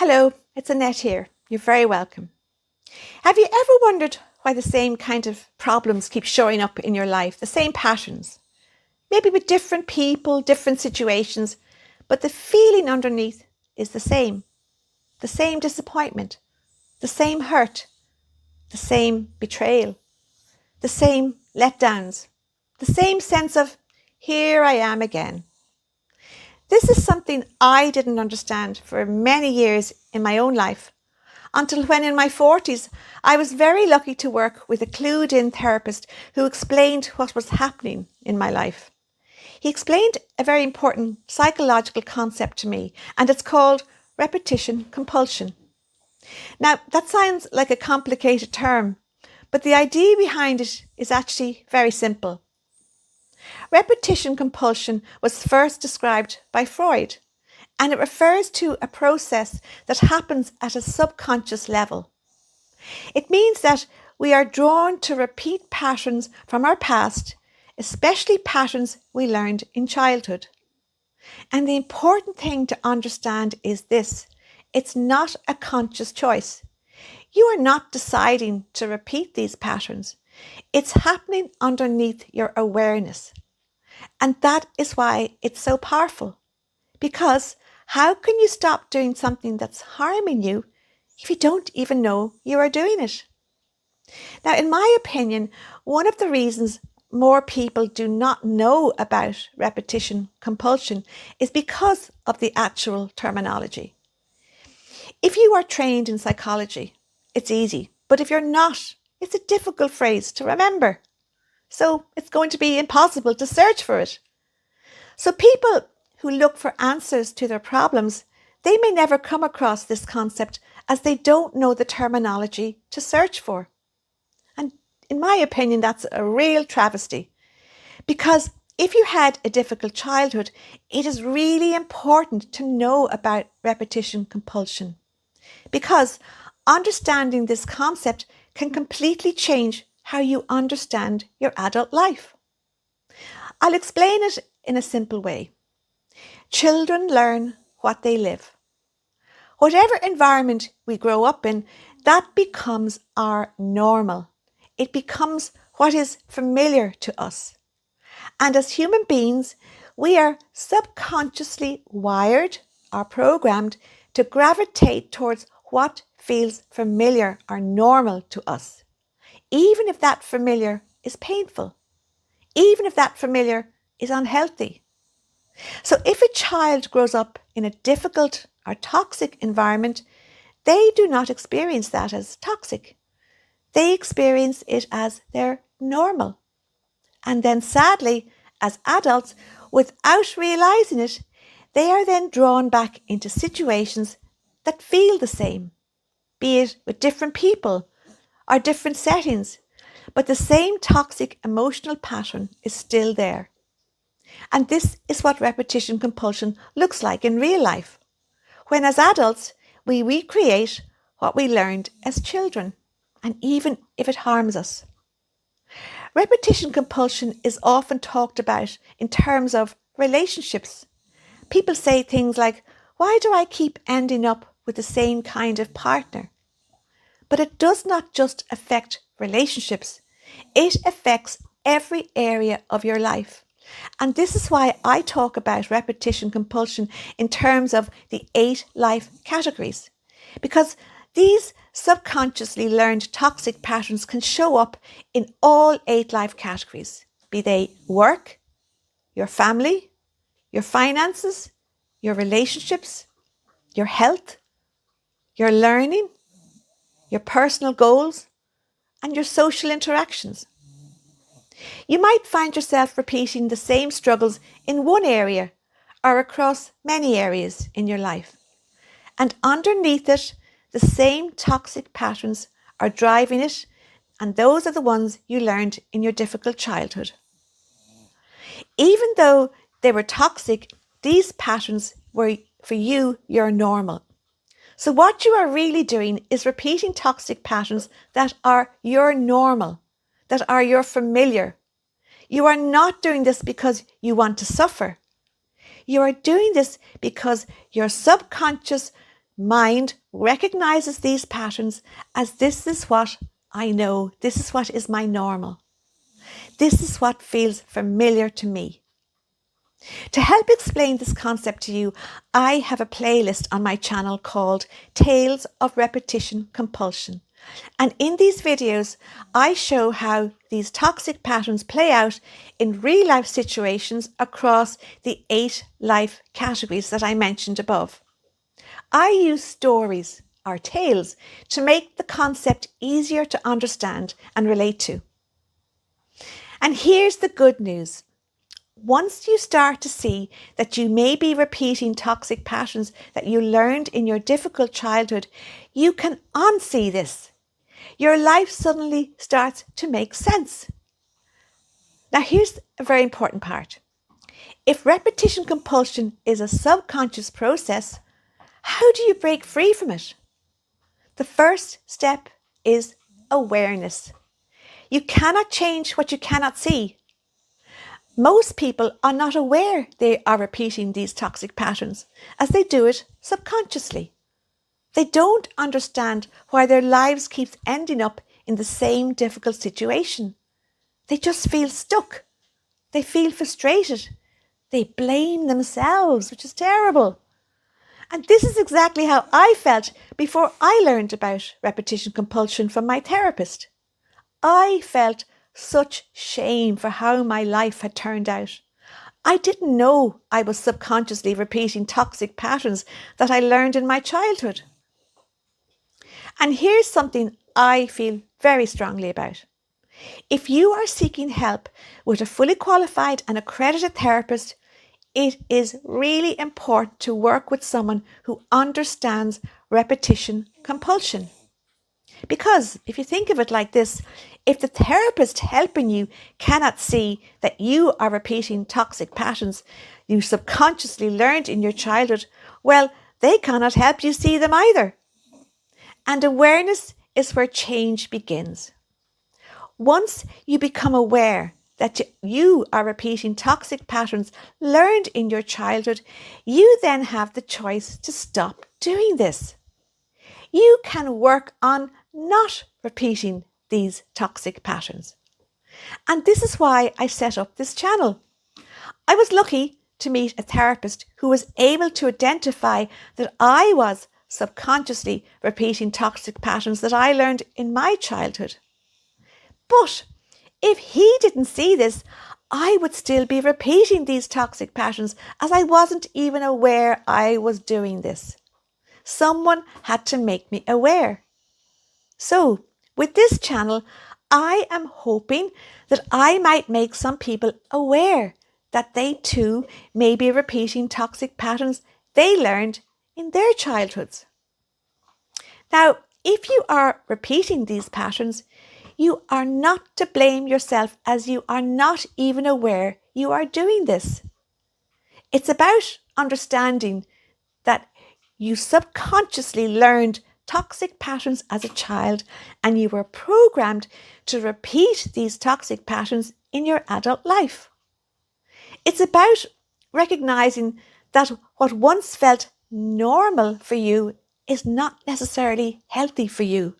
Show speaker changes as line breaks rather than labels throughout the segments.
Hello, it's Annette here. You're very welcome. Have you ever wondered why the same kind of problems keep showing up in your life, the same patterns? Maybe with different people, different situations, but the feeling underneath is the same. The same disappointment, the same hurt, the same betrayal, the same letdowns, the same sense of, here I am again. This is something I didn't understand for many years in my own life, until when in my 40s, I was very lucky to work with a clued-in therapist who explained what was happening in my life. He explained a very important psychological concept to me, and it's called repetition compulsion. Now, that sounds like a complicated term, but the idea behind it is actually very simple. Repetition compulsion was first described by Freud, and it refers to a process that happens at a subconscious level. It means that we are drawn to repeat patterns from our past, especially patterns we learned in childhood. And the important thing to understand is this: it's not a conscious choice. You are not deciding to repeat these patterns. It's happening underneath your awareness. And that is why it's so powerful. Because how can you stop doing something that's harming you if you don't even know you are doing it? Now, in my opinion, one of the reasons more people do not know about repetition compulsion is because of the actual terminology. If you are trained in psychology, it's easy. But if you're not, it's a difficult phrase to remember. So it's going to be impossible to search for it. So people who look for answers to their problems, they may never come across this concept as they don't know the terminology to search for. And in my opinion, that's a real travesty. Because if you had a difficult childhood, it is really important to know about repetition compulsion. Because understanding this concept can completely change how you understand your adult life. I'll explain it in a simple way. Children learn what they live. Whatever environment we grow up in, that becomes our normal. It becomes what is familiar to us. And as human beings, we are subconsciously wired or programmed to gravitate towards what feels familiar or normal to us, even if that familiar is painful, even if that familiar is unhealthy. So if a child grows up in a difficult or toxic environment, they do not experience that as toxic. They experience it as their normal. And then sadly, as adults, without realizing it, they are then drawn back into situations that feel the same, be it with different people or different settings, but the same toxic emotional pattern is still there. And this is what repetition compulsion looks like in real life, when as adults we recreate what we learned as children, and even if it harms us. Repetition compulsion is often talked about in terms of relationships. People say things like, why do I keep ending up with the same kind of partner? But it does not just affect relationships. It affects every area of your life. And this is why I talk about repetition compulsion in terms of the 8 life categories. Because these subconsciously learned toxic patterns can show up in all 8 life categories, be they work, your family, your finances, your relationships, your health, your learning, your personal goals, and your social interactions. You might find yourself repeating the same struggles in one area or across many areas in your life. And underneath it, the same toxic patterns are driving it, and those are the ones you learned in your difficult childhood. Even though they were toxic, these patterns were for you your normal. So what you are really doing is repeating toxic patterns that are your normal, that are your familiar. You are not doing this because you want to suffer. You are doing this because your subconscious mind recognizes these patterns as this is what I know, this is what is my normal. This is what feels familiar to me. To help explain this concept to you, I have a playlist on my channel called Tales of Repetition Compulsion. And in these videos, I show how these toxic patterns play out in real life situations across the 8 life categories that I mentioned above. I use stories or tales to make the concept easier to understand and relate to. And here's the good news. Once you start to see that you may be repeating toxic patterns that you learned in your difficult childhood, you can unsee this. Your life suddenly starts to make sense. Now, here's a very important part. If repetition compulsion is a subconscious process, how do you break free from it? The first step is awareness. You cannot change what you cannot see. Most people are not aware they are repeating these toxic patterns as they do it subconsciously. They don't understand why their lives keep ending up in the same difficult situation. They just feel stuck. They feel frustrated. They blame themselves, which is terrible. And this is exactly how I felt before I learned about repetition compulsion from my therapist. I felt such shame for how my life had turned out. I didn't know I was subconsciously repeating toxic patterns that I learned in my childhood. And here's something I feel very strongly about. If you are seeking help with a fully qualified and accredited therapist, it is really important to work with someone who understands repetition compulsion. Because if you think of it like this, if the therapist helping you cannot see that you are repeating toxic patterns you subconsciously learned in your childhood, well, they cannot help you see them either. And awareness is where change begins. Once you become aware that you are repeating toxic patterns learned in your childhood, you then have the choice to stop doing this. You can work on not repeating these toxic patterns. And this is why I set up this channel. I was lucky to meet a therapist who was able to identify that I was subconsciously repeating toxic patterns that I learned in my childhood. But if he didn't see this, I would still be repeating these toxic patterns as I wasn't even aware I was doing this. Someone had to make me aware. So, with this channel, I am hoping that I might make some people aware that they too may be repeating toxic patterns they learned in their childhoods. Now, if you are repeating these patterns, you are not to blame yourself as you are not even aware you are doing this. It's about understanding that you subconsciously learned toxic patterns as a child and you were programmed to repeat these toxic patterns in your adult life. It's about recognizing that what once felt normal for you is not necessarily healthy for you.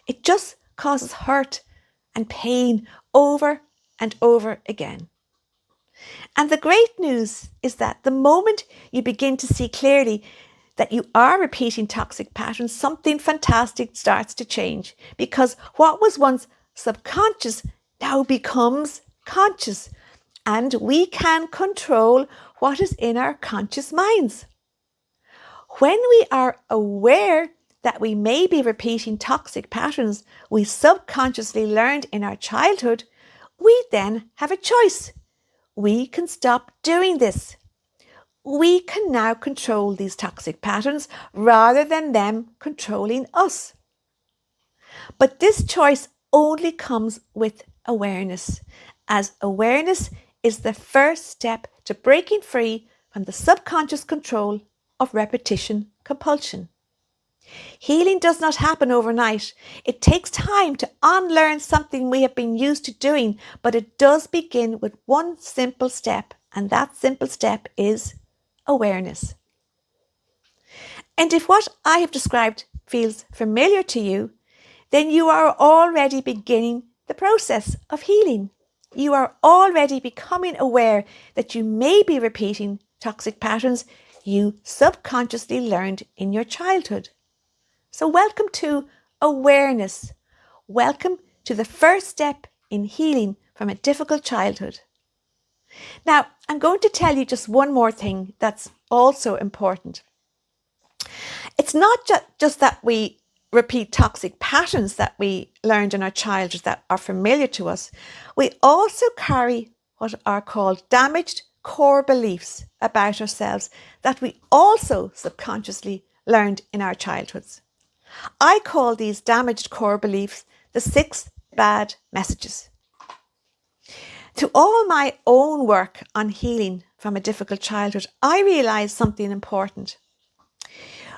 It just causes hurt and pain over and over again. And the great news is that the moment you begin to see clearly that you are repeating toxic patterns, something fantastic starts to change, because what was once subconscious now becomes conscious, and we can control what is in our conscious minds. When we are aware that we may be repeating toxic patterns we subconsciously learned in our childhood, we then have a choice. We can stop doing this. We can now control these toxic patterns rather than them controlling us. But this choice only comes with awareness, as awareness is the first step to breaking free from the subconscious control of repetition compulsion. Healing does not happen overnight. It takes time to unlearn something we have been used to doing, but it does begin with one simple step, and that simple step is awareness. And if what I have described feels familiar to you, then you are already beginning the process of healing. You are already becoming aware that you may be repeating toxic patterns you subconsciously learned in your childhood. So welcome to awareness. Welcome to the first step in healing from a difficult childhood. Now, I'm going to tell you just one more thing that's also important. It's not just that we repeat toxic patterns that we learned in our childhood that are familiar to us. We also carry what are called damaged core beliefs about ourselves that we also subconsciously learned in our childhoods. I call these damaged core beliefs the 6 bad messages. Through all my own work on healing from a difficult childhood, I realised something important.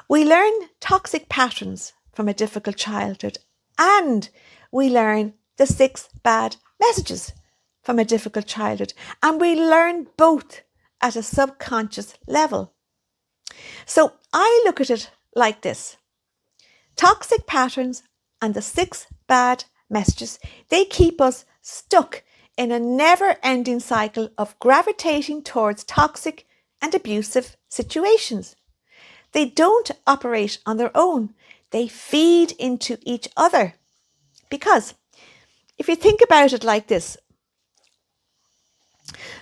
We learn toxic patterns from a difficult childhood, and we learn the 6 bad messages from a difficult childhood, and we learn both at a subconscious level. So I look at it like this. Toxic patterns and the 6 bad messages, they keep us stuck in a never-ending cycle of gravitating towards toxic and abusive situations. They don't operate on their own. They feed into each other. Because if you think about it like this,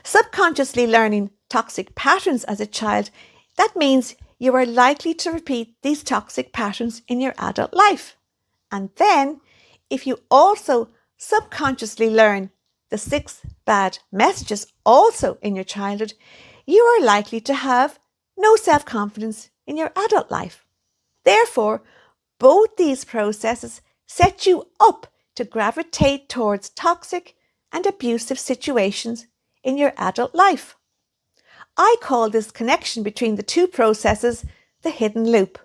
subconsciously learning toxic patterns as a child, that means you are likely to repeat these toxic patterns in your adult life. And then, if you also subconsciously learn the 6 bad messages also in your childhood, you are likely to have no self-confidence in your adult life. Therefore, both these processes set you up to gravitate towards toxic and abusive situations in your adult life. I call this connection between the two processes the hidden loop.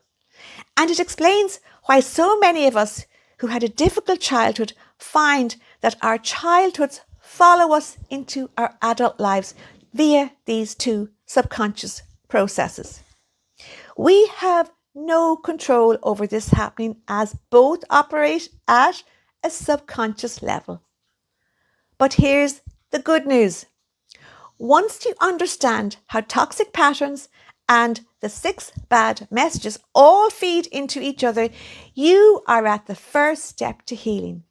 And it explains why so many of us who had a difficult childhood find that our childhoods follow us into our adult lives via these two subconscious processes. We have no control over this happening as both operate at a subconscious level. But here's the good news. Once you understand how toxic patterns and the 6 bad messages all feed into each other, you are at the first step to healing.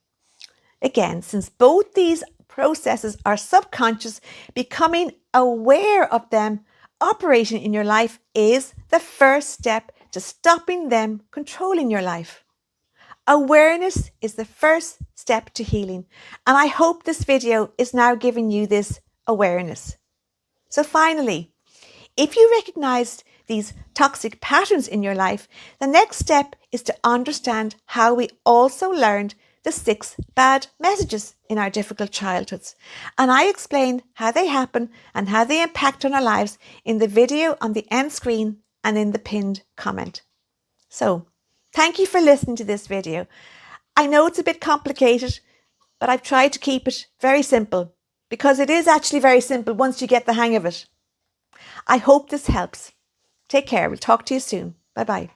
Again, since both these processes are subconscious, becoming aware of them operating in your life is the first step to stopping them controlling your life. Awareness is the first step to healing, and I hope this video is now giving you this awareness. So finally, if you recognize these toxic patterns in your life, the next step is to understand how we also learned the 6 bad messages in our difficult childhoods. And I explain how they happen and how they impact on our lives in the video on the end screen and in the pinned comment. So, thank you for listening to this video. I know it's a bit complicated, but I've tried to keep it very simple because it is actually very simple once you get the hang of it. I hope this helps. Take care. We'll talk to you soon. Bye-bye.